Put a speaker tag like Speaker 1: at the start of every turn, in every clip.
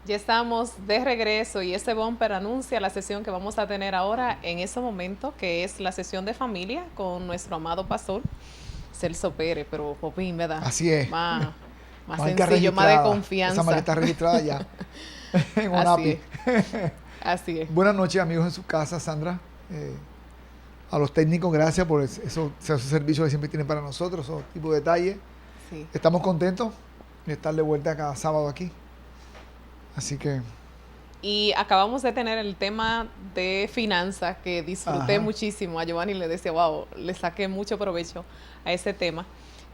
Speaker 1: Ya estamos de regreso y ese bumper anuncia la sesión que vamos a tener ahora en ese momento, que es la sesión de familia con nuestro amado pastor Celso Pérez, pero Popín, ¿verdad?
Speaker 2: Así es.
Speaker 1: Más
Speaker 2: Marca
Speaker 1: sencillo, más de
Speaker 2: registrada. Esa marca
Speaker 1: confianza.
Speaker 2: está registrada ya en
Speaker 1: Así
Speaker 2: ONAPI.
Speaker 1: es, así es.
Speaker 2: Buenas noches, amigos en su casa, Sandra. A los técnicos, gracias por esos servicios que siempre tienen para nosotros, esos tipos de detalles.
Speaker 1: Sí.
Speaker 2: Estamos contentos de estar de vuelta cada sábado aquí. Así que...
Speaker 1: Y acabamos de tener el tema de finanzas que disfruté
Speaker 2: Ajá.
Speaker 1: muchísimo. A Giovanni le decía, wow, le saqué mucho provecho a ese tema.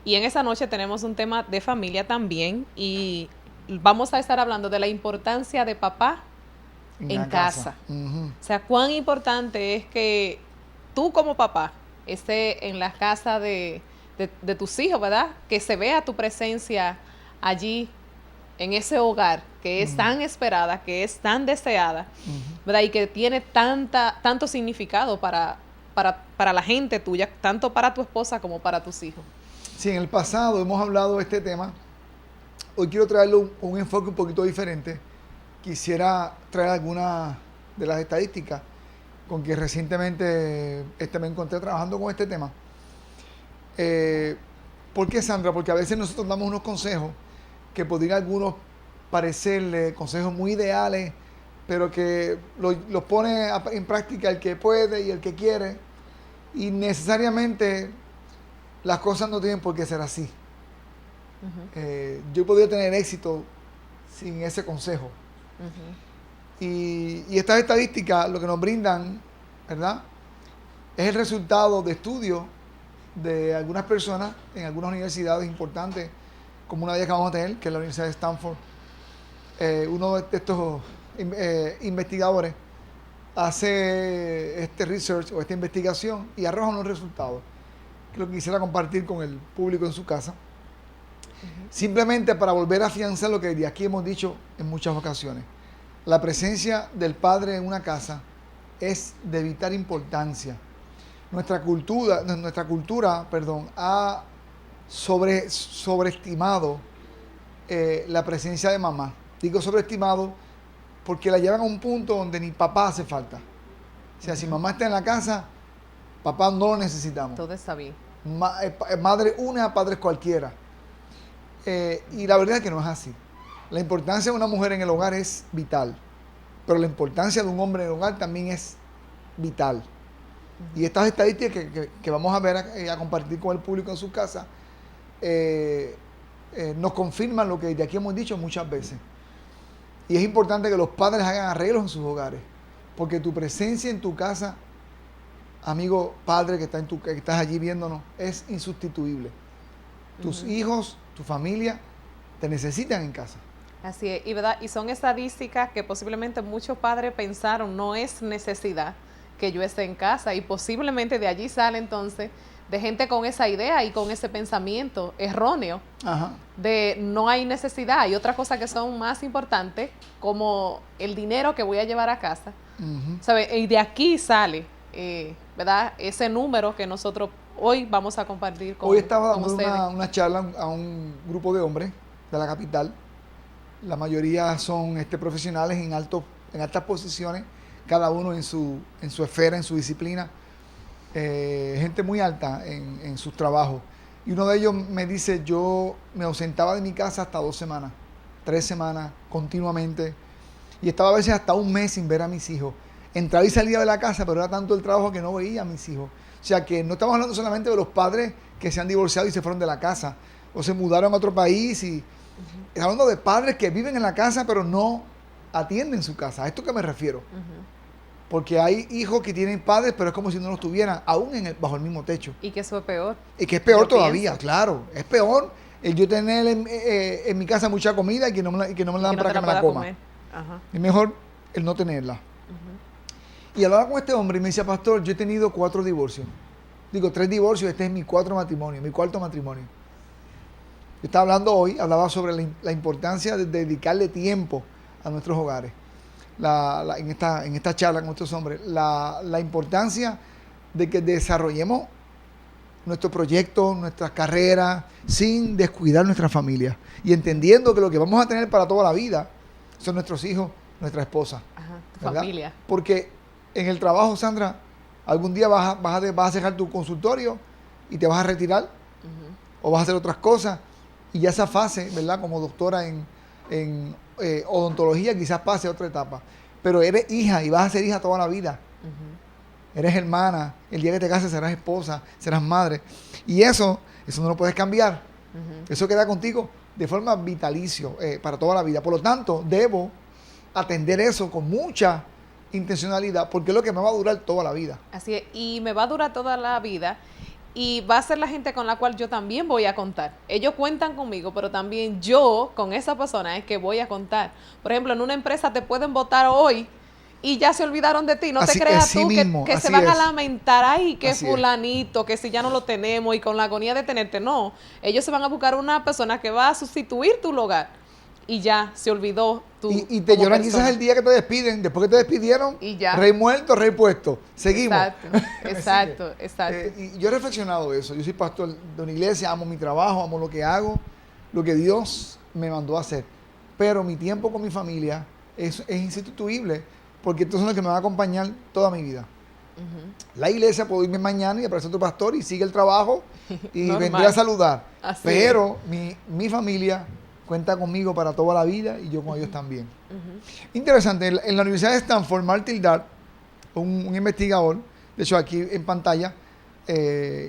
Speaker 1: Y en esa noche tenemos un tema de familia también y vamos a estar hablando de la importancia de papá en
Speaker 2: la
Speaker 1: casa.
Speaker 2: Uh-huh.
Speaker 1: O sea, cuán importante es que tú como papá estés en la casa de tus hijos, ¿verdad? Que se vea tu presencia allí en ese hogar que es tan esperada, que es tan deseada, ¿verdad? Y que tiene tanto significado para la gente tuya, tanto para tu esposa como para tus hijos.
Speaker 2: Sí, en el pasado hemos hablado de este tema. Hoy quiero traerle un enfoque un poquito diferente. Quisiera traer algunas de las estadísticas con que recientemente me encontré trabajando con este tema. ¿Por qué, Sandra? Porque a veces nosotros damos unos consejos que podrían algunos parecerle consejos muy ideales, pero que los pone en práctica el que puede y el que quiere, y necesariamente las cosas no tienen por qué ser así. Yo podría tener éxito sin ese consejo. Y estas estadísticas lo que nos brindan, ¿verdad?, es el resultado de estudios de algunas personas en algunas universidades importantes, como una de ellas que vamos a tener, que es la Universidad de Stanford. Uno de estos investigadores hace este research o esta investigación y arroja unos resultados que lo quisiera compartir con el público en su casa. Simplemente para volver a afianzar lo que de aquí hemos dicho en muchas ocasiones. La presencia del padre en una casa es de vital importancia. Nuestra cultura, ha sobreestimado la presencia de mamá. Digo sobreestimado porque la llevan a un punto donde ni papá hace falta. O sea, si mamá está en la casa, papá no lo necesitamos.
Speaker 1: Todo está bien.
Speaker 2: Madre una, padres cualquiera. Y la verdad es que no es así. La importancia de una mujer en el hogar es vital, pero la importancia de un hombre en el hogar también es vital. Y estas estadísticas que vamos a ver, a compartir con el público en su casa, nos confirman lo que desde aquí hemos dicho muchas veces. Y es importante que los padres hagan arreglos en sus hogares, porque tu presencia en tu casa, amigo padre que estás allí viéndonos, es insustituible. Tus hijos, tu familia, te necesitan en casa.
Speaker 1: Así es, y, ¿verdad? Y son estadísticas que posiblemente muchos padres pensaron no es necesidad que yo esté en casa, y posiblemente de allí sale entonces de gente con esa idea y con ese pensamiento erróneo. Ajá. De no hay necesidad. Hay otras cosas que son más importantes, como el dinero que voy a llevar a casa. ¿Sabe? Y de aquí sale, ¿verdad?, ese número que nosotros hoy vamos a compartir con ustedes. Hoy estaba
Speaker 2: dando una charla a un grupo de hombres de la capital. La mayoría son profesionales en altas posiciones, cada uno en su esfera, en su disciplina. Gente muy alta en sus trabajos. Y uno de ellos me dice, yo me ausentaba de mi casa hasta 2 semanas, 3 semanas, continuamente. Y estaba a veces hasta un mes sin ver a mis hijos. Entraba y salía de la casa, pero era tanto el trabajo que no veía a mis hijos. O sea que no estamos hablando solamente de los padres que se han divorciado y se fueron de la casa, o se mudaron a otro país. Y estamos hablando de padres que viven en la casa, pero no atienden su casa. ¿A esto que me refiero? Porque hay hijos que tienen padres, pero es como si no los tuvieran, aún bajo el mismo techo.
Speaker 1: Y que eso es peor.
Speaker 2: Y que es peor todavía, claro. Es peor el yo tener en mi casa mucha comida y que no me la dan para que me la coma. Es mejor el no tenerla. Y hablaba con este hombre y me decía, pastor, yo he tenido 4 divorcios. Digo, 3 divorcios, este es mi 4 matrimonio, mi 4º matrimonio. Yo estaba hablando hoy, hablaba sobre la importancia de dedicarle tiempo a nuestros hogares. En esta charla con estos hombres, la importancia de que desarrollemos nuestros proyectos, nuestras carreras, sin descuidar nuestra familia. Y entendiendo que lo que vamos a tener para toda la vida son nuestros hijos, nuestra esposa.
Speaker 1: Ajá, tu
Speaker 2: ¿verdad?
Speaker 1: familia.
Speaker 2: Porque en el trabajo, Sandra, algún día vas a cerrar tu consultorio y te vas a retirar o vas a hacer otras cosas. Y ya esa fase, ¿verdad? Como doctora en odontología, quizás pase a otra etapa. Pero eres hija y vas a ser hija toda la vida. Eres hermana, el día que te cases serás esposa, serás madre. Y eso no lo puedes cambiar. Eso queda contigo de forma vitalicio, para toda la vida. Por lo tanto, debo atender eso con mucha intencionalidad, porque es lo que me va a durar toda la vida.
Speaker 1: Así es, y me va a durar toda la vida y va a ser la gente con la cual yo también voy a contar. Ellos cuentan conmigo, pero también yo con esa persona es que voy a contar. Por ejemplo, en una empresa te pueden votar hoy y ya se olvidaron de ti. No
Speaker 2: Así,
Speaker 1: te creas
Speaker 2: así
Speaker 1: tú
Speaker 2: mismo,
Speaker 1: que se
Speaker 2: así
Speaker 1: van a
Speaker 2: es.
Speaker 1: lamentar, ay, que
Speaker 2: Así es.
Speaker 1: fulanito, que si ya no lo tenemos y con la agonía de tenerte. No, ellos se van a buscar una persona que va a sustituir tu lugar y ya se olvidó tú.
Speaker 2: Y te
Speaker 1: como
Speaker 2: lloran
Speaker 1: persona.
Speaker 2: quizás el día que te despiden, después que te despidieron,
Speaker 1: Y ya.
Speaker 2: rey muerto, rey puesto. Seguimos.
Speaker 1: Exacto.
Speaker 2: Y yo he reflexionado eso. Yo soy pastor de una iglesia, amo mi trabajo, amo lo que hago, lo que Dios me mandó a hacer. Pero mi tiempo con mi familia es insustituible, porque estos son los que me van a acompañar toda mi vida. La iglesia, puedo irme mañana y aparecer otro pastor y sigue el trabajo y
Speaker 1: Normal.
Speaker 2: vendré a saludar.
Speaker 1: Así
Speaker 2: Pero mi familia cuenta conmigo para toda la vida y yo con ellos también. Interesante, en la Universidad de Stanford, Martin Dart, un investigador, de hecho aquí en pantalla,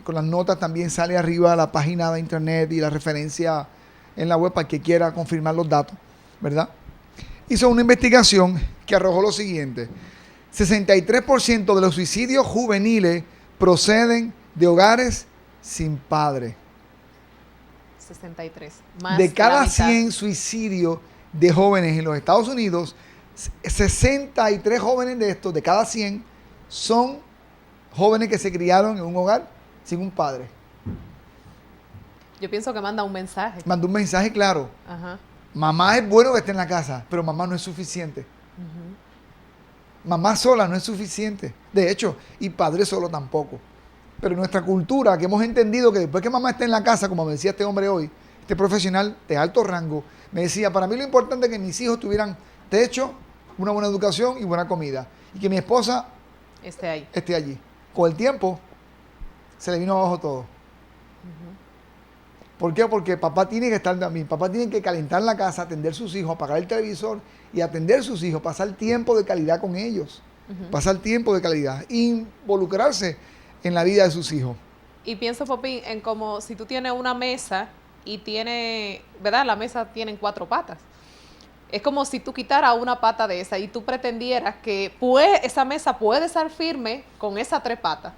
Speaker 2: con las notas también sale arriba la página de internet y la referencia en la web para el que quiera confirmar los datos, ¿verdad? Hizo una investigación que arrojó lo siguiente: 63% de los suicidios juveniles proceden de hogares sin padre.
Speaker 1: 63. Más
Speaker 2: De
Speaker 1: la
Speaker 2: cada
Speaker 1: mitad.
Speaker 2: 100 suicidios de jóvenes en los Estados Unidos, 63 jóvenes de estos, de cada 100, son jóvenes que se criaron en un hogar sin un padre.
Speaker 1: Yo pienso que manda un mensaje.
Speaker 2: Mandó un mensaje claro:
Speaker 1: Ajá.
Speaker 2: mamá es bueno que esté en la casa, pero mamá no es suficiente. Mamá sola no es suficiente. De hecho, y padre solo tampoco. Pero nuestra cultura, que hemos entendido que después que mamá esté en la casa, como me decía este hombre hoy, este profesional de alto rango, me decía, para mí lo importante es que mis hijos tuvieran techo, una buena educación y buena comida. Y que mi esposa
Speaker 1: Ahí.
Speaker 2: esté allí. Con el tiempo, se le vino abajo todo. ¿Por qué? Porque papá tiene que estar también, papá tiene que calentar la casa, atender a sus hijos, apagar el televisor y atender a sus hijos, pasar tiempo de calidad con ellos, pasar tiempo de calidad, involucrarse en la vida de sus hijos.
Speaker 1: Y pienso, Popín, en como si tú tienes una mesa y tiene, ¿verdad? La mesa tiene 4 patas. Es como si tú quitaras una pata de esa y tú pretendieras que esa mesa puede estar firme con esas 3 patas.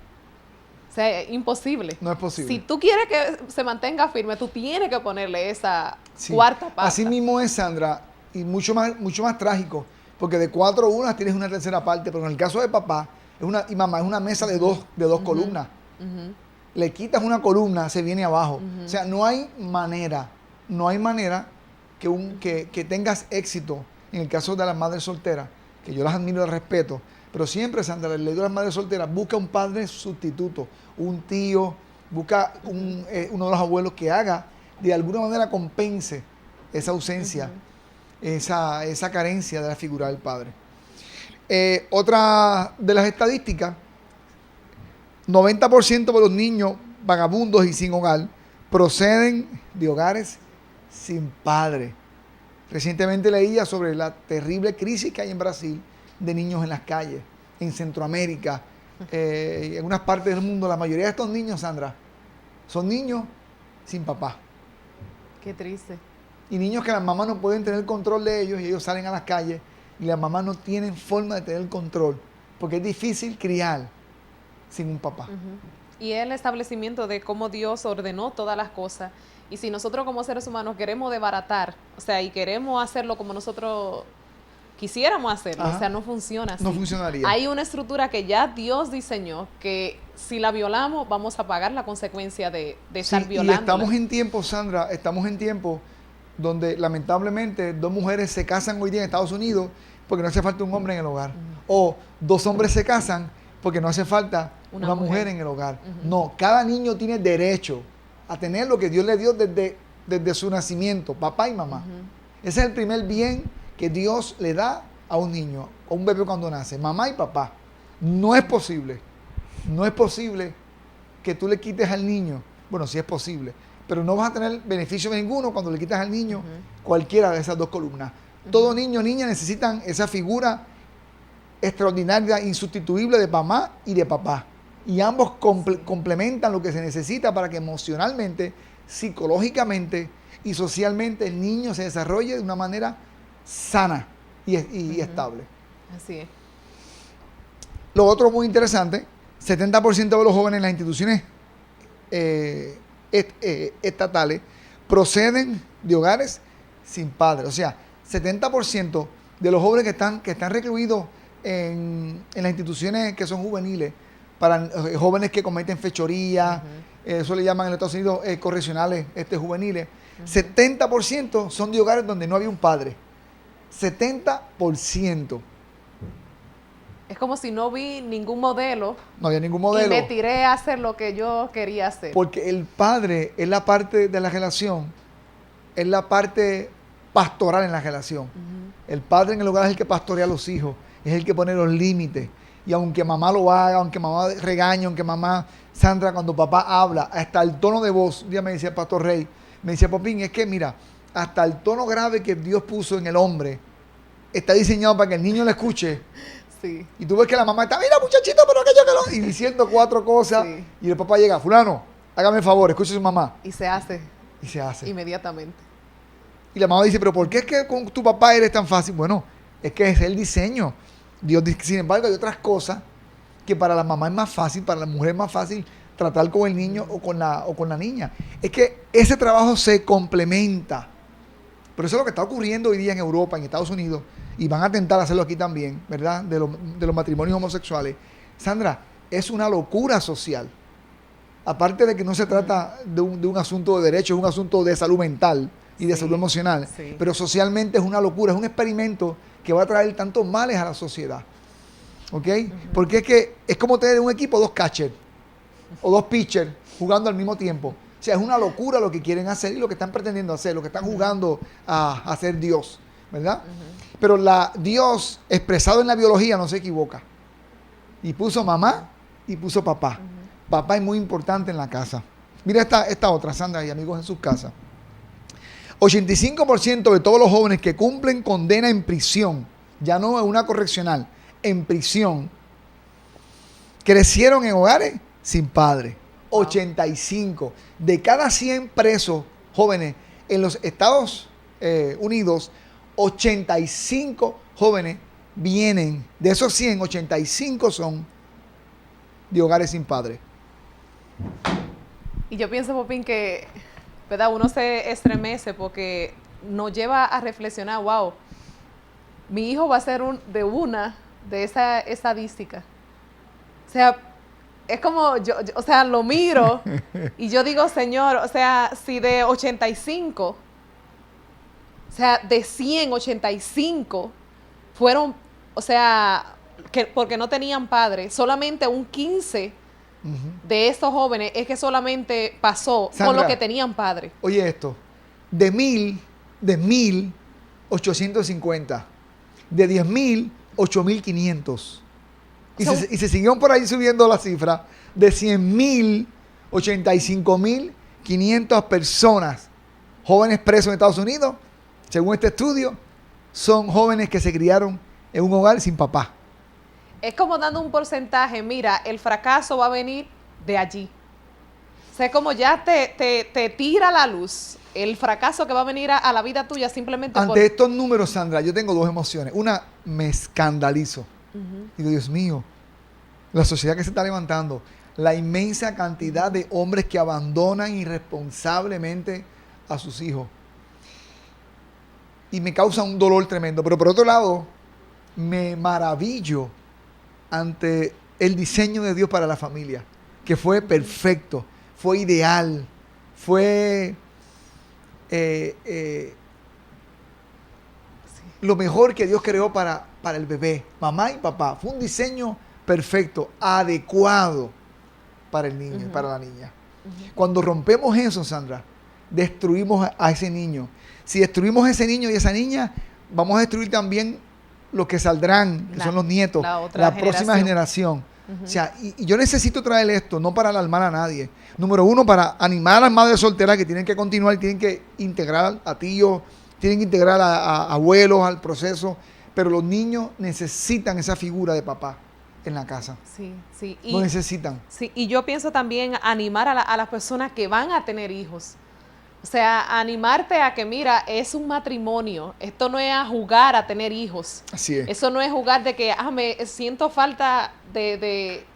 Speaker 1: O sea, es imposible.
Speaker 2: No es posible.
Speaker 1: Si tú quieres que se mantenga firme, tú tienes que ponerle esa
Speaker 2: Sí.
Speaker 1: cuarta pata.
Speaker 2: Así mismo es, Sandra, y mucho más trágico, porque de 4 unas tienes una tercera parte, pero en el caso de papá y mamá es una mesa de dos columnas. Le quitas una columna, se viene abajo. O sea, no hay manera que tengas éxito en el caso de las madres solteras, que yo las admiro y las respeto, pero siempre, Sandra, le digo a las madres solteras, busca un padre sustituto, un tío, busca uno de los abuelos que haga, de alguna manera compense esa ausencia, esa carencia de la figura del padre. Otra de las estadísticas, 90% de los niños vagabundos y sin hogar proceden de hogares sin padre. Recientemente leía sobre la terrible crisis que hay en Brasil de niños en las calles, en Centroamérica, en algunas partes del mundo. La mayoría de estos niños, Sandra, son niños sin papá.
Speaker 1: Qué triste.
Speaker 2: Y niños que las mamás no pueden tener control de ellos y ellos salen a las calles y las mamás no tienen forma de tener el control, porque es difícil criar sin un papá.
Speaker 1: Y el establecimiento de cómo Dios ordenó todas las cosas. Y si nosotros como seres humanos queremos desbaratar, o sea, y queremos hacerlo como nosotros quisiéramos hacerlo,
Speaker 2: Ajá.
Speaker 1: o sea, no funciona así.
Speaker 2: No funcionaría.
Speaker 1: Hay una estructura que ya Dios diseñó, que si la violamos, vamos a pagar la consecuencia de estar
Speaker 2: Sí,
Speaker 1: violándola.
Speaker 2: y estamos en tiempo, Sandra, donde lamentablemente 2 mujeres se casan hoy día en Estados Unidos porque no hace falta un hombre en el hogar. O 2 hombres se casan porque no hace falta una mujer en el hogar. No, cada niño tiene derecho a tener lo que Dios le dio desde su nacimiento, papá y mamá. Ese es el primer bien que Dios le da a un niño, a un bebé cuando nace, mamá y papá. No es posible que tú le quites al niño, bueno, sí es posible, pero no vas a tener beneficio ninguno cuando le quitas al niño cualquiera de esas dos columnas. Todo niño o niña necesitan esa figura extraordinaria, insustituible de mamá y de papá. Y ambos complementan lo que se necesita para que emocionalmente, psicológicamente y socialmente el niño se desarrolle de una manera sana y estable.
Speaker 1: Así es.
Speaker 2: Lo otro muy interesante, 70% de los jóvenes en las instituciones estatales proceden de hogares sin padres. O sea, 70% de los jóvenes que están recluidos en las instituciones que son juveniles, para jóvenes que cometen fechoría, eso le llaman en los Estados Unidos correccionales juveniles, 70% son de hogares donde no había un padre. 70%.
Speaker 1: Es como si no vi ningún modelo.
Speaker 2: No había ningún modelo.
Speaker 1: Y me tiré a hacer lo que yo quería hacer.
Speaker 2: Porque el padre es la parte de la relación, es la parte pastoral en la relación. El padre en el hogar es el que pastorea a los hijos, es el que pone los límites. Y aunque mamá lo haga, aunque mamá regañe, aunque mamá, Sandra, cuando papá habla, hasta el tono de voz, un día me decía el pastor Rey, me decía, Popín, es que mira, hasta el tono grave que Dios puso en el hombre, está diseñado para que el niño lo escuche.
Speaker 1: Sí.
Speaker 2: Y tú ves que la mamá está, mira muchachito, pero aquello que lo... Y diciendo 4 cosas. Sí. Y el papá llega, fulano, hágame el favor, escuche a su mamá.
Speaker 1: Y se hace.
Speaker 2: Y se hace.
Speaker 1: Inmediatamente.
Speaker 2: Y la mamá dice, pero ¿por qué es que con tu papá eres tan fácil? Bueno, es que es el diseño. Dios dice, sin embargo, hay otras cosas que para la mamá es más fácil, para la mujer es más fácil tratar con el niño o con la niña. Es que ese trabajo se complementa. Pero eso es lo que está ocurriendo hoy día en Europa, en Estados Unidos, y van a intentar hacerlo aquí también, ¿verdad? De los matrimonios homosexuales. Sandra, es una locura social. Aparte de que no se trata de un asunto de derecho, es un asunto de salud mental y de salud emocional. Sí. Pero socialmente es una locura, es un experimento que va a traer tantos males a la sociedad. ¿Ok? Porque es que es como tener un equipo, 2 catchers o 2 pitchers jugando al mismo tiempo. O sea, es una locura lo que quieren hacer y lo que están pretendiendo hacer, lo que están jugando a ser Dios, ¿verdad? Pero Dios expresado en la biología no se equivoca. Y puso mamá y puso papá. Papá es muy importante en la casa. Mira esta otra, Sandra y amigos en sus casas. 85% de todos los jóvenes que cumplen condena en prisión, ya no en una correccional, en prisión, crecieron en hogares sin padre. 85 de cada 100 presos jóvenes en los Estados Unidos, 85 jóvenes vienen, de esos 100, 85 son de hogares sin padre.
Speaker 1: Y yo pienso, Popín, que, ¿verdad?, uno se estremece porque nos lleva a reflexionar, wow, mi hijo va a ser de esa estadística. O sea, es como, yo o sea, lo miro y yo digo, Señor, o sea, si de 85, o sea, de 185 fueron, o sea, porque no tenían padre, solamente un 15 de estos jóvenes es que solamente pasó, Sandra, con lo que tenían padre.
Speaker 2: Oye esto, de 1,850, de 10,000, 8,500. Y se siguieron por ahí subiendo la cifra de 100,000, 85,500 personas, jóvenes presos en Estados Unidos, según este estudio, son jóvenes que se criaron en un hogar sin papá.
Speaker 1: Es como dando un porcentaje, mira, el fracaso va a venir de allí. O sea, como ya te tira la luz el fracaso que va a venir a la vida tuya simplemente
Speaker 2: ante estos números, Sandra, yo tengo 2 emociones. Una, me escandalizo. Digo, Dios mío, la sociedad que se está levantando, la inmensa cantidad de hombres que abandonan irresponsablemente a sus hijos. Y me causa un dolor tremendo. Pero por otro lado, me maravillo ante el diseño de Dios para la familia, que fue perfecto, fue ideal, fue lo mejor que Dios creó para el bebé, mamá y papá. Fue un diseño perfecto, adecuado para el niño y para la niña. Cuando rompemos eso, Sandra, destruimos a ese niño. Si destruimos a ese niño y esa niña, vamos a destruir también los que saldrán, que son los nietos, la próxima generación. O sea, y yo necesito traer esto, no para alarmar a nadie. Número uno, para animar a las madres solteras que tienen que continuar y tienen que integrar a tíos, tienen que integrar a abuelos al proceso, pero los niños necesitan esa figura de papá en la casa.
Speaker 1: Sí, sí.
Speaker 2: Lo necesitan.
Speaker 1: Sí, y yo pienso también animar a las personas que van a tener hijos. O sea, animarte a que, mira, es un matrimonio. Esto no es a jugar a tener hijos.
Speaker 2: Así es.
Speaker 1: Eso no es jugar de que, me siento falta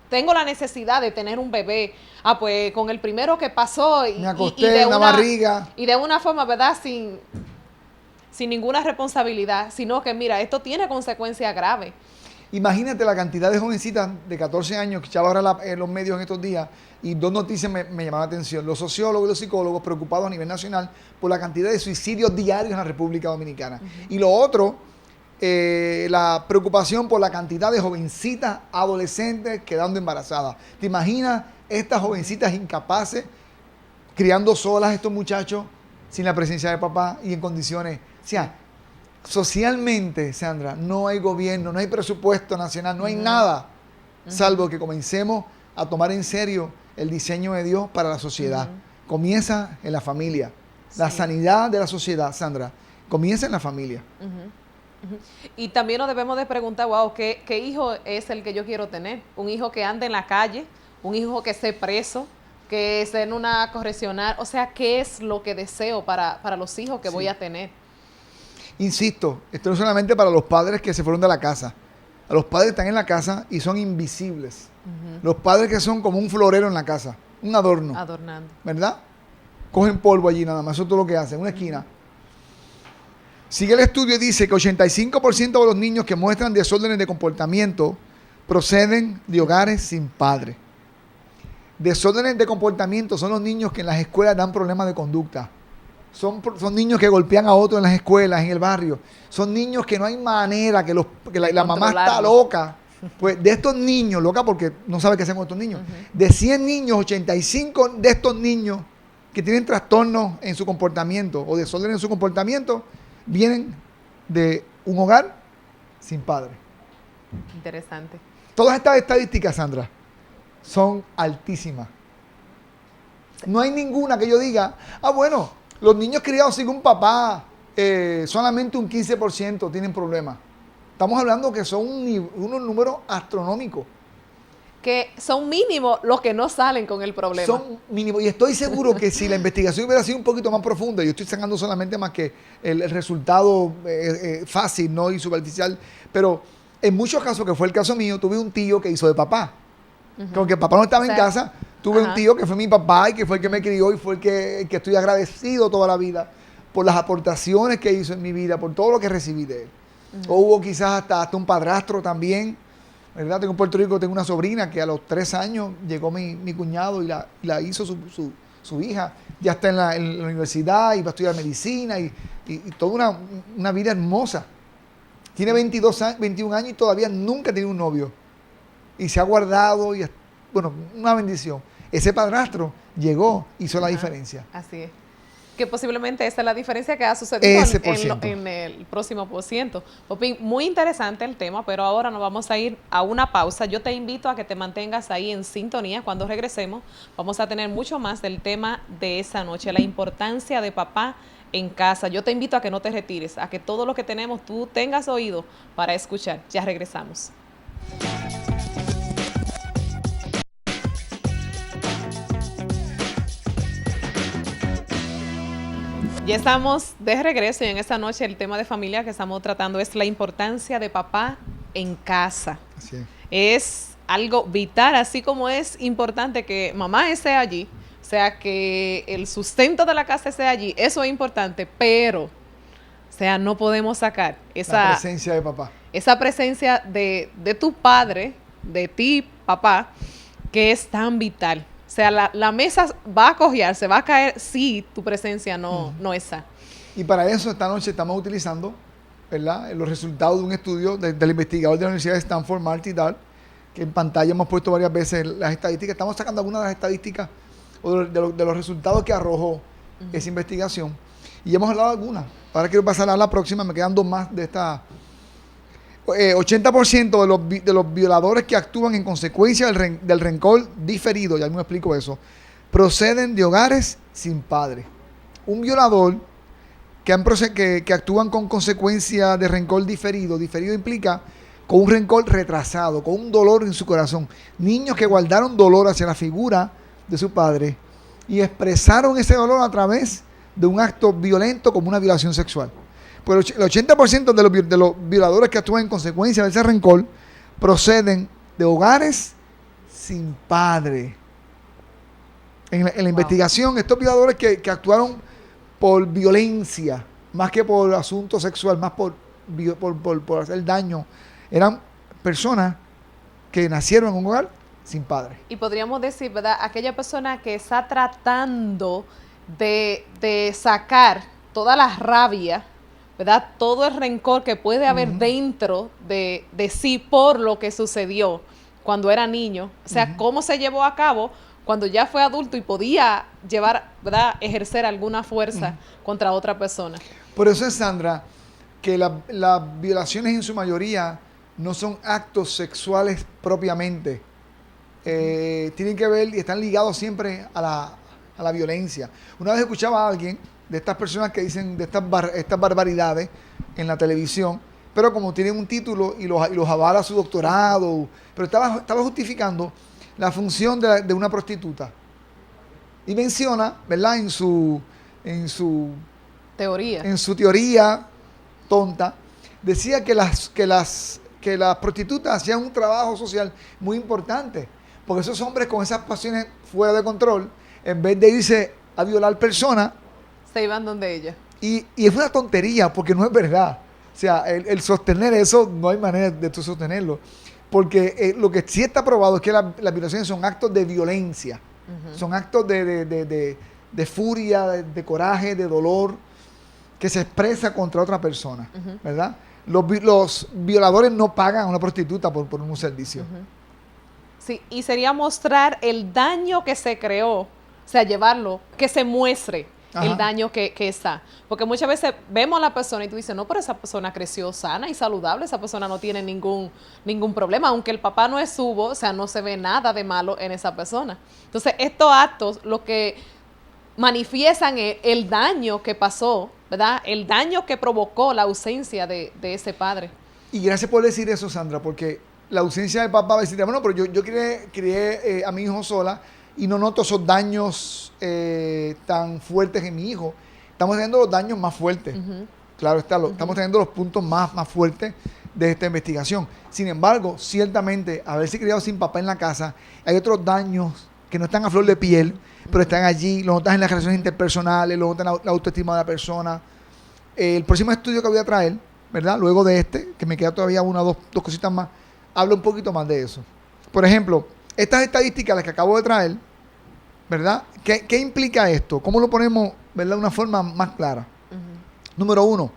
Speaker 1: tengo la necesidad de tener un bebé. Pues con el primero que pasó.
Speaker 2: Me acosté en una barriga.
Speaker 1: Y de una forma, ¿verdad? Sin ninguna responsabilidad. Sino que, mira, esto tiene consecuencias graves.
Speaker 2: Imagínate la cantidad de jovencitas de 14 años que echaba ahora en los medios en estos días, y dos noticias me llamaron la atención. Los sociólogos y los psicólogos preocupados a nivel nacional por la cantidad de suicidios diarios en la República Dominicana. Y lo otro, la preocupación por la cantidad de jovencitas adolescentes quedando embarazadas. ¿Te imaginas estas jovencitas incapaces criando solas a estos muchachos sin la presencia de papá y en condiciones? O sea, socialmente, Sandra, no hay gobierno, no hay presupuesto nacional, no hay nada, salvo que comencemos a tomar en serio el diseño de Dios para la sociedad. Comienza en la familia. La sanidad de la sociedad, Sandra, comienza en la familia.
Speaker 1: Y también nos debemos de preguntar, ¿qué hijo es el que yo quiero tener? Un hijo que ande en la calle, un hijo que esté preso, que esté en una correccional. O sea, ¿qué es lo que deseo para los hijos que voy a tener?
Speaker 2: Insisto, esto no es solamente para los padres que se fueron de la casa. A los padres que están en la casa y son invisibles. Los padres que son como un florero en la casa, un adorno.
Speaker 1: Adornando.
Speaker 2: ¿Verdad? Cogen polvo allí nada más, eso es todo lo que hacen, una esquina. Sigue el estudio y dice que 85% de los niños que muestran desórdenes de comportamiento proceden de hogares sin padre. Desórdenes de comportamiento son los niños que en las escuelas dan problemas de conducta. Son niños que golpean a otros en las escuelas, en el barrio. Son niños que no hay manera, que la mamá está loca. Pues de estos niños, loca porque no sabe qué hacer con estos niños. De 100 niños, 85 de estos niños que tienen trastornos en su comportamiento o desorden en su comportamiento, vienen de un hogar sin padre.
Speaker 1: Interesante.
Speaker 2: Todas estas estadísticas, Sandra, son altísimas. No hay ninguna que yo diga, bueno, los niños criados sin un papá, solamente un 15% tienen problemas. Estamos hablando que son unos números astronómicos.
Speaker 1: Que son mínimos los que no salen con el problema.
Speaker 2: Son mínimos. Y estoy seguro que si la investigación hubiera sido un poquito más profunda, yo estoy sacando solamente más que el resultado fácil, ¿no? Y superficial. Pero en muchos casos, que fue el caso mío, tuve un tío que hizo de papá. Aunque papá no estaba en casa, tuve un tío que fue mi papá y que fue el que me crió y fue el que estoy agradecido toda la vida por las aportaciones que hizo en mi vida, por todo lo que recibí de él. O hubo quizás hasta un padrastro también, ¿verdad? Tengo en Puerto Rico, tengo una sobrina que a los 3 años llegó mi cuñado y la hizo su hija. Ya está en la universidad y va a estudiar medicina y toda una vida hermosa. Tiene 21 años y todavía nunca tiene un novio. Y se ha guardado y bueno, una bendición. Ese padrastro llegó, hizo la diferencia.
Speaker 1: Así es. Que posiblemente esa es la diferencia que ha sucedido en el próximo %. Popín, muy interesante el tema, pero ahora nos vamos a ir a una pausa. Yo te invito a que te mantengas ahí en sintonía. Cuando regresemos, vamos a tener mucho más del tema de esa noche, la importancia de papá en casa. Yo te invito a que no te retires, a que todo lo que tenemos tú tengas oído para escuchar. Ya regresamos. Ya estamos de regreso y en esta noche el tema de familia que estamos tratando es la importancia de papá en casa.
Speaker 2: Así es.
Speaker 1: Es algo vital, así como es importante que mamá esté allí, o sea, que el sustento de la casa esté allí, eso es importante, pero, o sea, no podemos sacar
Speaker 2: la presencia de papá.
Speaker 1: Esa presencia de tu padre, de ti, papá, que es tan vital. O sea, la mesa va a cojear, se va a caer si tu presencia no está.
Speaker 2: Y para eso esta noche estamos utilizando, ¿verdad?, los resultados de un estudio del investigador de la Universidad de Stanford, Marty Dahl, que en pantalla hemos puesto varias veces las estadísticas. Estamos sacando algunas de las estadísticas o de los resultados que arrojó esa investigación. Y hemos hablado de algunas. Ahora quiero pasar a la próxima, me quedan dos más de esta. 80% de los violadores que actúan en consecuencia del rencor diferido, ya me explico eso, proceden de hogares sin padre. Un violador que actúan con consecuencia de rencor diferido implica con un rencor retrasado, con un dolor en su corazón. Niños que guardaron dolor hacia la figura de su padre y expresaron ese dolor a través de un acto violento como una violación sexual. Pues el 80% de los violadores que actúan en consecuencia de ese rencor proceden de hogares sin padre. En la investigación, estos violadores que actuaron por violencia, más que por asunto sexual, más por hacer daño, eran personas que nacieron en un hogar sin padre.
Speaker 1: Y podríamos decir, ¿verdad? Aquella persona que está tratando de sacar toda la rabia, ¿verdad? Todo el rencor que puede haber dentro de sí por lo que sucedió cuando era niño. O sea, cómo se llevó a cabo cuando ya fue adulto y podía llevar, ¿verdad? Ejercer alguna fuerza contra otra persona.
Speaker 2: Por eso es, Sandra, que las violaciones en su mayoría no son actos sexuales propiamente. Tienen que ver y están ligados siempre a la violencia. Una vez escuchaba a alguien de estas personas que dicen de estas barbaridades en la televisión, pero como tienen un título y los avala su doctorado, pero estaba justificando la función de una prostituta. Y menciona, ¿verdad? En su teoría tonta, decía que las prostitutas hacían un trabajo social muy importante, porque esos hombres con esas pasiones fuera de control, en vez de irse a violar personas,
Speaker 1: se iban donde ella.
Speaker 2: Y es una tontería, porque no es verdad. O sea, el sostener eso, no hay manera de tú sostenerlo. Porque lo que sí está probado es que las violaciones son actos de violencia. Son actos de furia, de coraje, de dolor, que se expresa contra otra persona, ¿verdad? Los violadores no pagan a una prostituta por un servicio.
Speaker 1: Sí, y sería mostrar el daño que se creó, o sea, llevarlo, que se muestre el daño que está. Porque muchas veces vemos a la persona y tú dices, no, pero esa persona creció sana y saludable, esa persona no tiene ningún problema, aunque el papá no es subo, o sea, no se ve nada de malo en esa persona. Entonces, estos actos lo que manifiestan el daño que pasó, ¿verdad? El daño que provocó la ausencia de ese padre.
Speaker 2: Y gracias por decir eso, Sandra, porque la ausencia del papá va a decir, bueno, pero yo crié a mi hijo sola y no noto esos daños tan fuertes en mi hijo. Estamos teniendo los daños más fuertes. Claro está, estamos teniendo los puntos más fuertes de esta investigación. Sin embargo, ciertamente, haberse criado sin papá en la casa, hay otros daños que no están a flor de piel, pero están allí, lo notas en las relaciones interpersonales, lo notas en la autoestima de la persona. El próximo estudio que voy a traer, ¿verdad? Luego de este, que me queda todavía una o dos cositas más, habla un poquito más de eso. Por ejemplo, estas estadísticas, las que acabo de traer, ¿verdad? ¿Qué implica esto? ¿Cómo lo ponemos, ¿verdad? De una forma más clara. Número 1,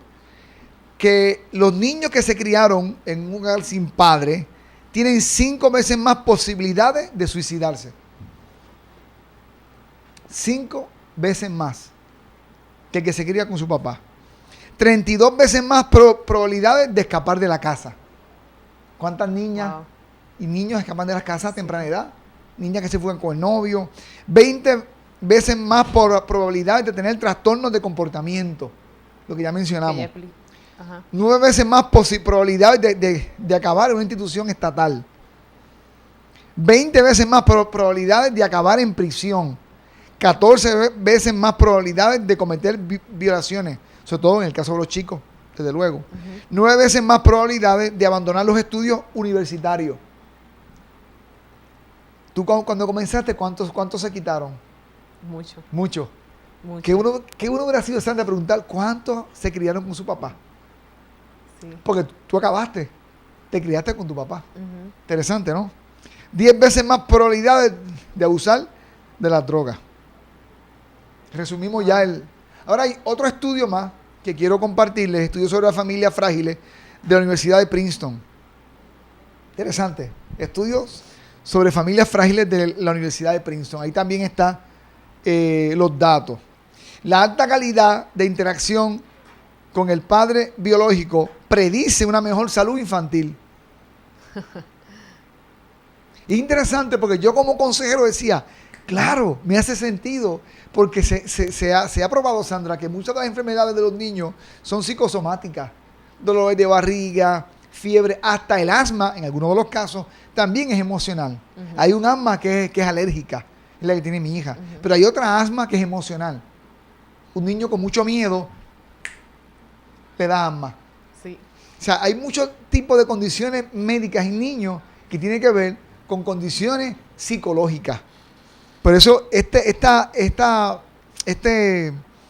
Speaker 2: que los niños que se criaron en un hogar sin padre tienen 5 veces más posibilidades de suicidarse. 5 veces más que el que se cría con su papá. 32 veces más probabilidades de escapar de la casa. ¿Cuántas niñas y niños escapan de la casa a temprana edad? Niñas que se fugan con el novio. 20 veces más probabilidades de tener trastornos de comportamiento, lo que ya mencionamos. 9 veces más probabilidades de acabar en una institución estatal. 20 veces más probabilidades de acabar en prisión. 14 veces más probabilidades de cometer violaciones, sobre todo en el caso de los chicos, desde luego. 9 veces más probabilidades de abandonar los estudios universitarios. Tú cuando comenzaste, ¿cuántos se quitaron? Mucho. Que uno hubiera sido santo de preguntar cuántos se criaron con su papá. Sí. Porque tú acabaste, te criaste con tu papá. Interesante, ¿no? 10 veces más probabilidades de abusar de las drogas. Resumimos ya Ahora hay otro estudio más que quiero compartirles, estudio sobre las familias frágiles de la Universidad de Princeton. Interesante. Estudios sobre familias frágiles de la Universidad de Princeton. Ahí también están los datos. La alta calidad de interacción con el padre biológico predice una mejor salud infantil. Es interesante porque yo como consejero decía, claro, me hace sentido, porque se ha probado, Sandra, que muchas de las enfermedades de los niños son psicosomáticas. Dolores de barriga, fiebre, hasta el asma, en algunos de los casos, también es emocional. Hay un asma que es alérgica, es la que tiene mi hija, pero hay otra asma que es emocional. Un niño con mucho miedo le da asma.
Speaker 1: Sí.
Speaker 2: O sea, hay muchos tipos de condiciones médicas en niños que tienen que ver con condiciones psicológicas. Por eso este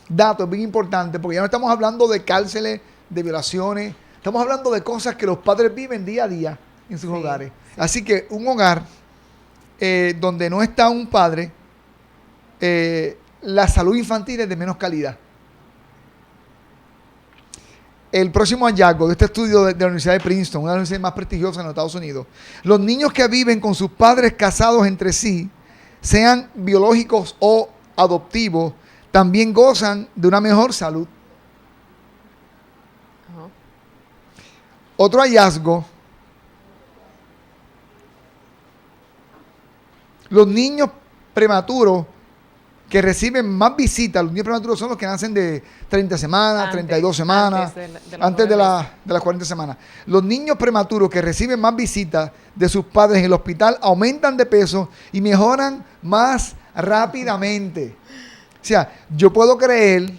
Speaker 2: dato es bien importante, porque ya no estamos hablando de cárceles, de violaciones, estamos hablando de cosas que los padres viven día a día en sus hogares. Sí. Así que un hogar donde no está un padre, la salud infantil es de menos calidad. El próximo hallazgo de este estudio de la Universidad de Princeton, una de las universidades más prestigiosas en los Estados Unidos, los niños que viven con sus padres casados entre sí, sean biológicos o adoptivos, también gozan de una mejor salud. Otro hallazgo: los niños prematuros que reciben más visitas, los niños prematuros son los que nacen de 30 semanas, 32 semanas, antes de las 40 semanas. Los niños prematuros que reciben más visitas de sus padres en el hospital aumentan de peso y mejoran más rápidamente. O sea, yo puedo creer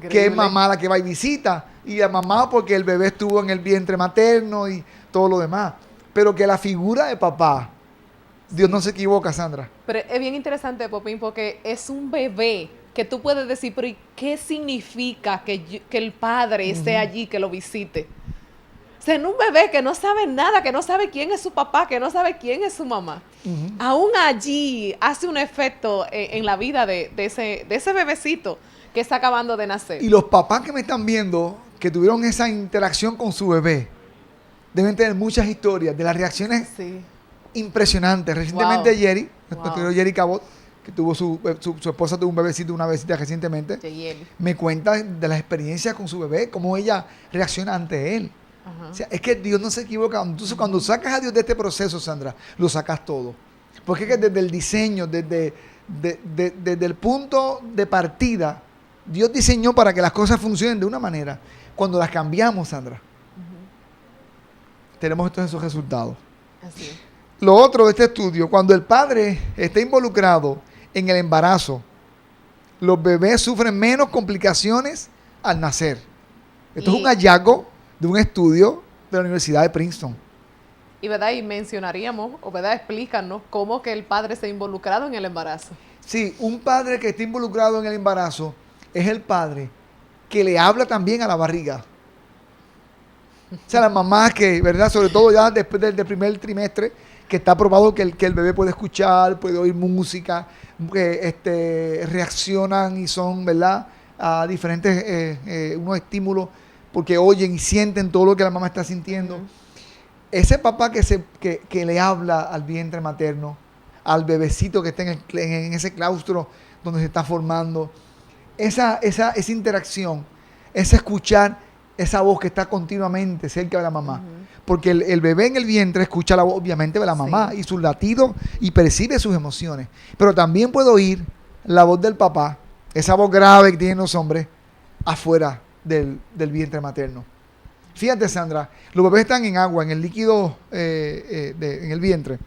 Speaker 2: que es mamá la que va y visita, y la mamá porque el bebé estuvo en el vientre materno y todo lo demás. Pero que la figura de papá, Dios no se equivoca, Sandra.
Speaker 1: Pero es bien interesante, Popín, porque es un bebé que tú puedes decir, pero ¿y qué significa que el padre esté allí, que lo visite? O sea, en un bebé que no sabe nada, que no sabe quién es su papá, que no sabe quién es su mamá. Aún allí hace un efecto en la vida de ese bebecito que está acabando de nacer.
Speaker 2: Y los papás que me están viendo, que tuvieron esa interacción con su bebé, deben tener muchas historias de las reacciones impresionantes. Recientemente nuestro Jerry Cabot, que tuvo su esposa tuvo una bebecita recientemente, me cuenta de las experiencias con su bebé, cómo ella reacciona ante él. O sea, es que Dios no se equivoca. Entonces, cuando sacas a Dios de este proceso, Sandra, lo sacas todo. Porque es que desde el diseño, desde el punto de partida, Dios diseñó para que las cosas funcionen de una manera. Cuando las cambiamos, Sandra, tenemos entonces esos resultados.
Speaker 1: Así es.
Speaker 2: Lo otro de este estudio, cuando el padre está involucrado en el embarazo, los bebés sufren menos complicaciones al nacer. Esto es un hallazgo de un estudio de la Universidad de Princeton.
Speaker 1: Y verdad, y mencionaríamos, o verdad, explícanos cómo que el padre está involucrado en el embarazo.
Speaker 2: Sí, un padre que está involucrado en el embarazo es el padre que le habla también a la barriga. O sea, las mamás que, ¿verdad? Sobre todo ya después del primer trimestre, que está probado que el bebé puede escuchar, puede oír música, reaccionan y son, ¿verdad?, a diferentes unos estímulos, porque oyen y sienten todo lo que la mamá está sintiendo. Ese papá que le habla al vientre materno, al bebecito que está en ese claustro donde se está formando, esa interacción, ese escuchar esa voz que está continuamente cerca de la mamá. Porque el bebé en el vientre escucha la voz, obviamente, de la mamá y sus latidos y percibe sus emociones. Pero también puede oír la voz del papá, esa voz grave que tienen los hombres, afuera del vientre materno. Fíjate, Sandra, los bebés están en agua, en el líquido, en el vientre.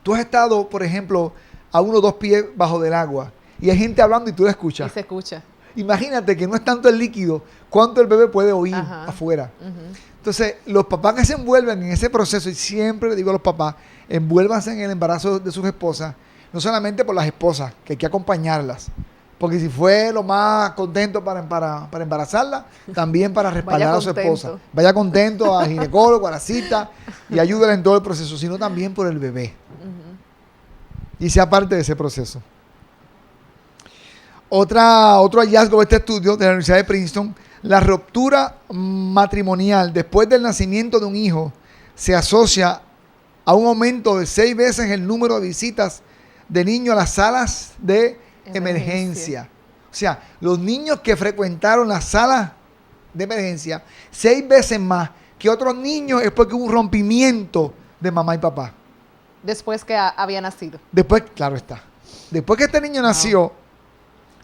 Speaker 2: Tú has estado, por ejemplo, a 1 o 2 pies bajo del agua y hay gente hablando y tú la escuchas.
Speaker 1: Y se escucha.
Speaker 2: Imagínate que no es tanto el líquido, cuánto el bebé puede oír afuera. Entonces, los papás que se envuelven en ese proceso, y siempre le digo a los papás, envuélvanse en el embarazo de sus esposas, no solamente por las esposas, que hay que acompañarlas, porque si fue lo más contento para embarazarla, también para respaldar a su esposa. Vaya contento al ginecólogo, a la cita, y ayúdala en todo el proceso, sino también por el bebé. Y sea parte de ese proceso. Otro hallazgo de este estudio de la Universidad de Princeton: la ruptura matrimonial después del nacimiento de un hijo se asocia a un aumento de 6 veces el número de visitas de niños a las salas de emergencia. O sea, los niños que frecuentaron la sala de emergencia 6 veces más que otros niños es porque hubo un rompimiento de mamá y papá.
Speaker 1: Después que había nacido.
Speaker 2: Después, claro está. Después que este niño nació,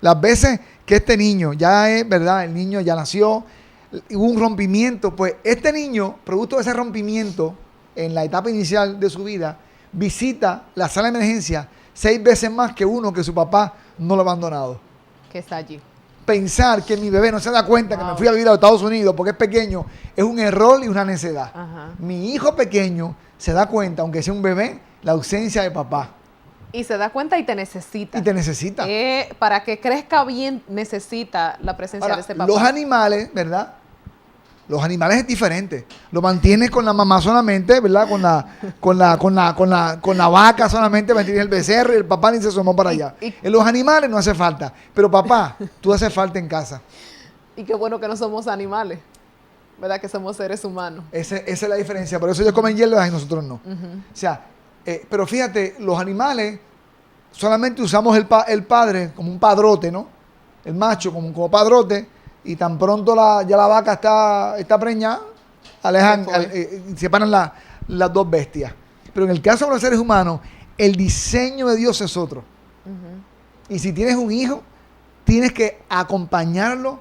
Speaker 2: las veces que este niño ya es, ¿verdad? El niño ya nació, hubo un rompimiento, pues este niño, producto de ese rompimiento en la etapa inicial de su vida, visita la sala de emergencia 6 veces más que uno que su papá no lo ha abandonado.
Speaker 1: Que está allí.
Speaker 2: Pensar que mi bebé no se da cuenta que me fui a vivir a Estados Unidos porque es pequeño es un error y una necedad.
Speaker 1: Ajá.
Speaker 2: Mi hijo pequeño se da cuenta, aunque sea un bebé, la ausencia de papá.
Speaker 1: Y se da cuenta y te necesita.
Speaker 2: Y te necesita.
Speaker 1: Para que crezca bien, necesita la presencia
Speaker 2: Ahora,
Speaker 1: de ese papá.
Speaker 2: los animales, ¿verdad? Los animales es diferente. Lo mantienes con la mamá solamente, ¿verdad? Con la vaca solamente mantienes el becerro y el papá ni se asomó para allá. En los animales no hace falta. Pero papá, tú haces falta en casa.
Speaker 1: Y qué bueno que no somos animales, ¿verdad? Que somos seres humanos.
Speaker 2: Esa es la diferencia. Por eso ellos comen hierbas y nosotros no. O sea, pero fíjate, los animales solamente usamos el padre como un padrote, ¿no? El macho como padrote. Y tan pronto ya la vaca está preñada, alejan, separan las dos bestias. Pero en el caso de los seres humanos, el diseño de Dios es otro. Y si tienes un hijo, tienes que acompañarlo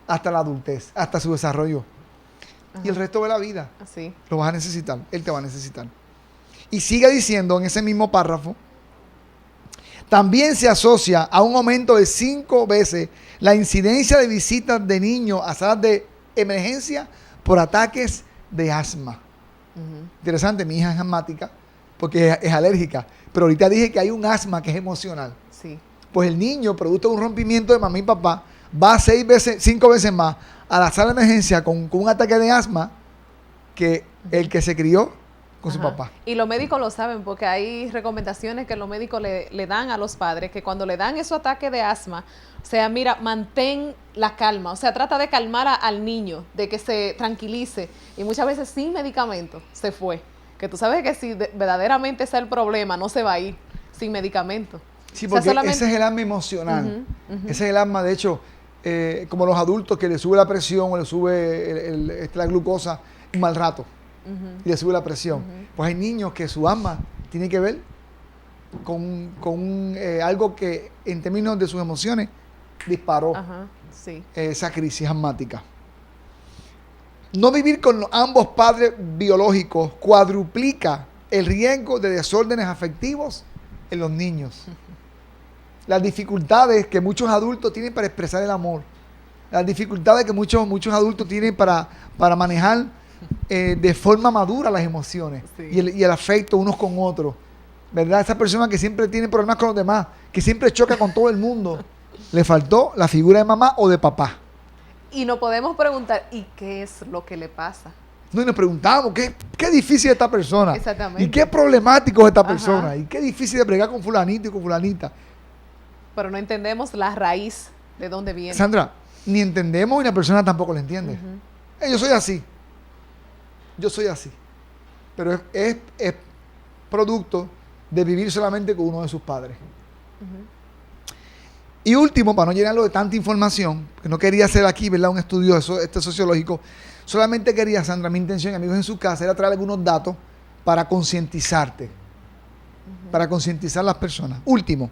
Speaker 2: hasta la adultez, hasta su desarrollo. Y el resto de la vida
Speaker 1: Así.
Speaker 2: lo vas a necesitar, él te va a necesitar. Y sigue diciendo en ese mismo párrafo, también se asocia a un aumento de 5 veces la incidencia de visitas de niños a salas de emergencia por ataques de asma. Interesante, mi hija es asmática porque es alérgica, pero ahorita dije que hay un asma que es emocional.
Speaker 1: Sí.
Speaker 2: Pues el niño, producto de un rompimiento de mamá y papá, va 5 veces más a la sala de emergencia con un ataque de asma que el que se crió con su papá.
Speaker 1: Y los médicos lo saben porque hay recomendaciones que los médicos le dan a los padres que cuando le dan esos ataques de asma, o sea, mira, mantén la calma, o sea, trata de calmar al niño, de que se tranquilice y muchas veces sin medicamento se fue. Que tú sabes que si verdaderamente ese es el problema, no se va a ir sin medicamento.
Speaker 2: Sí, porque ese es el asma emocional. Ese es el asma, de hecho, como los adultos que le sube la presión o le sube la glucosa un mal rato. Y le sube la presión. Pues hay niños que su asma tiene que ver con algo que en términos de sus emociones disparó esa crisis asmática. No vivir con ambos padres biológicos cuadruplica el riesgo de desórdenes afectivos en los niños. Las dificultades que muchos adultos tienen para expresar el amor. Las dificultades que muchos adultos tienen para manejar de forma madura las emociones y el afecto unos con otros, ¿verdad? Esa persona que siempre tiene problemas con los demás, que siempre choca con todo el mundo, le faltó la figura de mamá o de papá.
Speaker 1: Y nos podemos preguntar, ¿y qué es lo que le pasa?
Speaker 2: No, y nos preguntamos, ¿qué difícil es esta persona?
Speaker 1: Exactamente.
Speaker 2: ¿Y qué problemático es esta persona? ¿Y qué difícil de bregar con fulanito y con fulanita?
Speaker 1: Pero no entendemos la raíz de dónde viene.
Speaker 2: Sandra, ni entendemos y la persona tampoco lo entiende. Yo soy así. Yo soy así. Pero es producto de vivir solamente con uno de sus padres. Y último, para no llenarlo de tanta información, que no quería hacer aquí, ¿verdad?, un estudio sociológico, solamente quería, Sandra, mi intención, amigos en su casa, era traer algunos datos para concientizarte, para concientizar a las personas. Último,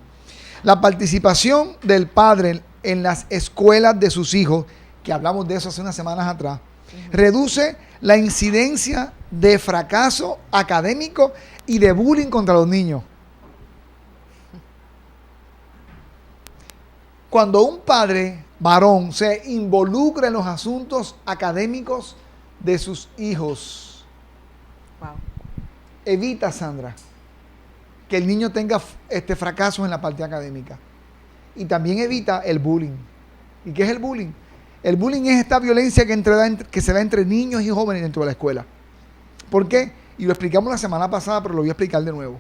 Speaker 2: la participación del padre en las escuelas de sus hijos, que hablamos de eso hace unas semanas atrás, reduce la incidencia de fracaso académico y de bullying contra los niños. Cuando un padre varón se involucra en los asuntos académicos de sus hijos, evita, Sandra, que el niño tenga fracasos en la parte académica. Y también evita el bullying. ¿Y qué es el bullying? El bullying es esta violencia que se da entre niños y jóvenes dentro de la escuela. ¿Por qué? Y lo explicamos la semana pasada, pero lo voy a explicar de nuevo.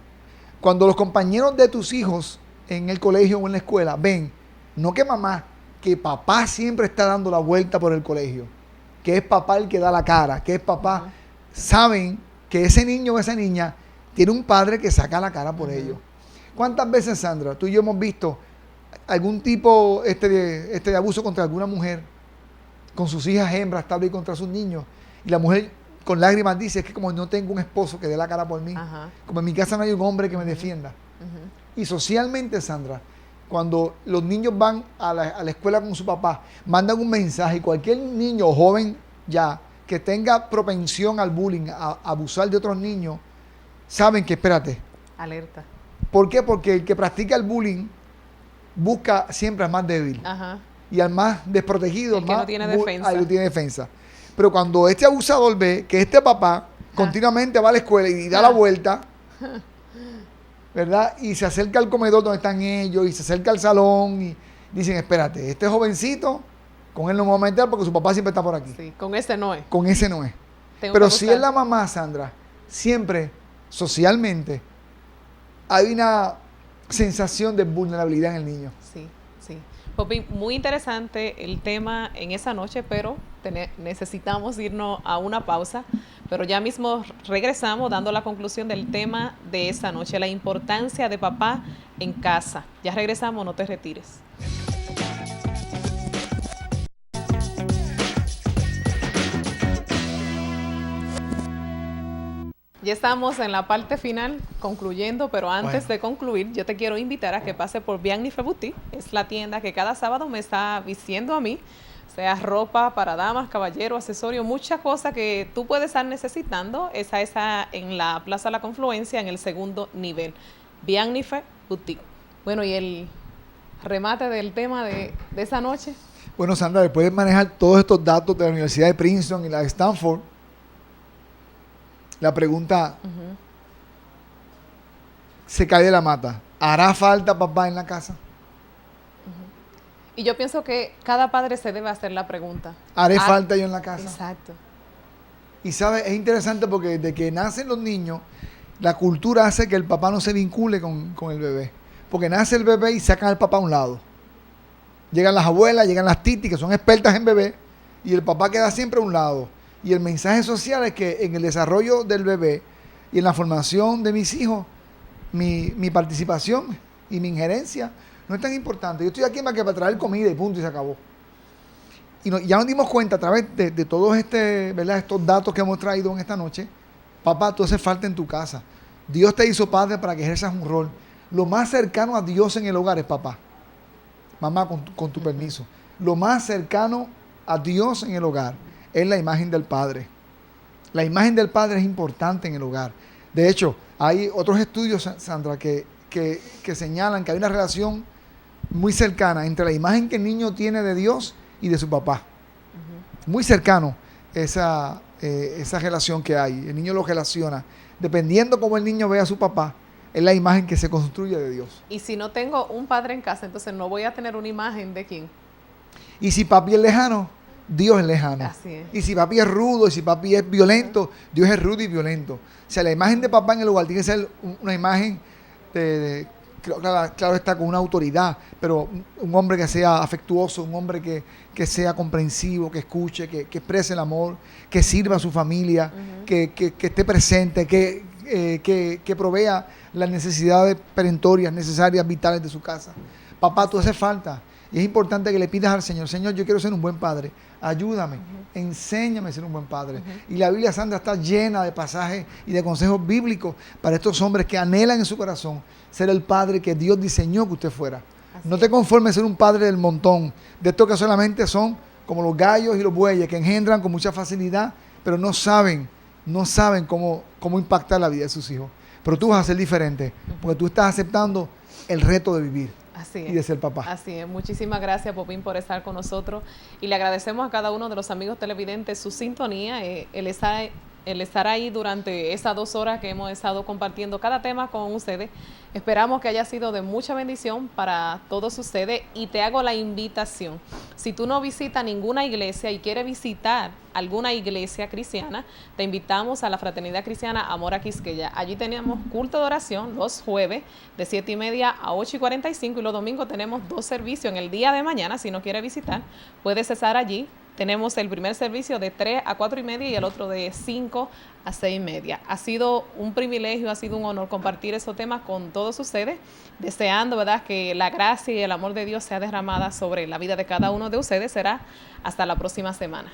Speaker 2: Cuando los compañeros de tus hijos en el colegio o en la escuela ven, no que mamá, que papá siempre está dando la vuelta por el colegio, que es papá el que da la cara, que es papá, saben que ese niño o esa niña tiene un padre que saca la cara por ellos. ¿Cuántas veces, Sandra, tú y yo hemos visto algún tipo de abuso contra alguna mujer, con sus hijas hembras, tal vez contra sus niños, y la mujer con lágrimas dice, es que como no tengo un esposo que dé la cara por mí,
Speaker 1: Ajá.
Speaker 2: como en mi casa no hay un hombre que me defienda.
Speaker 1: Ujú.
Speaker 2: Y socialmente, Sandra, cuando los niños van a la escuela con su papá, mandan un mensaje, y cualquier niño o joven ya que tenga propensión al bullying, a abusar de otros niños, saben que, espérate,
Speaker 1: Alerta.
Speaker 2: ¿por qué? Porque el que practica el bullying busca siempre al más débil.
Speaker 1: Ajá.
Speaker 2: Y al más desprotegido,
Speaker 1: El que no tiene defensa.
Speaker 2: al que tiene defensa. Pero cuando este abusador ve que este papá continuamente va a la escuela y da la vuelta, ¿verdad? Y se acerca al comedor donde están ellos, y se acerca al salón, y dicen, espérate, este jovencito, con él no me voy a meter porque su papá siempre está por aquí.
Speaker 1: Sí, con ese no es.
Speaker 2: Con ese no es.
Speaker 1: Tengo
Speaker 2: Pero
Speaker 1: que
Speaker 2: si
Speaker 1: buscar.
Speaker 2: es la mamá, Sandra, siempre, socialmente, hay una sensación de vulnerabilidad en el niño.
Speaker 1: Sí, sí. Popi, muy interesante el tema en esa noche, pero necesitamos irnos a una pausa. Pero ya mismo regresamos dando la conclusión del tema de esa noche, la importancia de papá en casa. Ya regresamos, no te retires. Ya estamos en la parte final, concluyendo, pero antes de concluir, yo te quiero invitar a que pase por Biennifer Boutique. Es la tienda que cada sábado me está vistiendo a mí, sea ropa para damas, caballeros, accesorios, muchas cosas que tú puedes estar necesitando. Esa en la Plaza La Confluencia, en el segundo nivel. Biennifer Boutique. Bueno, y el remate del tema de esa noche.
Speaker 2: Bueno, Sandra, después de manejar todos estos datos de la Universidad de Princeton y la de Stanford, la pregunta se cae de la mata. ¿Hará falta papá en la casa?
Speaker 1: Y yo pienso que cada padre se debe hacer la pregunta.
Speaker 2: ¿Haré falta yo en la casa?
Speaker 1: Exacto.
Speaker 2: Y sabes, es interesante porque desde que nacen los niños, la cultura hace que el papá no se vincule con el bebé. Porque nace el bebé y sacan al papá a un lado. Llegan las abuelas, llegan las titis, que son expertas en bebé, y el papá queda siempre a un lado. Y el mensaje social es que en el desarrollo del bebé y en la formación de mis hijos, mi participación y mi injerencia no es tan importante. Yo estoy aquí más que para traer comida y punto, y se acabó. Y ya nos dimos cuenta a través de todos ¿verdad? Estos datos que hemos traído en esta noche. Papá, tú haces falta en tu casa. Dios te hizo padre para que ejerzas un rol. Lo más cercano a Dios en el hogar es papá. Mamá, con tu permiso. Lo más cercano a Dios en el hogar es la imagen del Padre. La imagen del Padre es importante en el hogar. De hecho, hay otros estudios, Sandra, que señalan que hay una relación muy cercana entre la imagen que el niño tiene de Dios y de su papá. Muy cercano esa relación que hay. El niño lo relaciona. Dependiendo cómo el niño ve a su papá, es la imagen que se construye de Dios.
Speaker 1: Y si no tengo un padre en casa, entonces no voy a tener una imagen de quién.
Speaker 2: Y si papi es lejano, Dios es lejano.
Speaker 1: Así es.
Speaker 2: Y si papi es rudo, y si papi es violento, Dios es rudo y violento. O sea, la imagen de papá en el hogar tiene que ser una imagen claro está, con una autoridad, pero un hombre que sea afectuoso, un hombre que sea comprensivo, que escuche, que exprese el amor, que sirva a su familia, que esté presente, que provea las necesidades perentorias, necesarias, vitales de su casa. Papá, tú haces falta. Y es importante que le pidas al Señor, Señor, yo quiero ser un buen padre, ayúdame, enséñame a ser un buen padre. Y la Biblia Santa está llena de pasajes y de consejos bíblicos para estos hombres que anhelan en su corazón ser el padre que Dios diseñó que usted fuera. No te conformes ser un padre del montón, de estos que solamente son como los gallos y los bueyes, que engendran con mucha facilidad, pero no saben cómo impactar la vida de sus hijos. Pero tú vas a ser diferente, porque tú estás aceptando el reto de vivir.
Speaker 1: Así es.
Speaker 2: Y de ser papá.
Speaker 1: Así es. Muchísimas gracias, Popín, por estar con nosotros. Y le agradecemos a cada uno de los amigos televidentes su sintonía, el estar ahí durante esas 2 horas que hemos estado compartiendo cada tema con ustedes. Esperamos que haya sido de mucha bendición para todos ustedes y te hago la invitación. Si tú no visitas ninguna iglesia y quieres visitar alguna iglesia cristiana, te invitamos a la Fraternidad Cristiana Amor a Quisqueya. Allí tenemos culto de oración los jueves de 7:30 a 8:45 y los domingos tenemos 2 servicios. En el día de mañana, si no quieres visitar, puedes estar allí tenemos el primer servicio de 3 a 4 y media y el otro de 5 a 6 y media. Ha sido un privilegio, ha sido un honor compartir esos temas con todos ustedes, deseando, ¿verdad?, que la gracia y el amor de Dios sea derramada sobre la vida de cada uno de ustedes. Será hasta la próxima semana.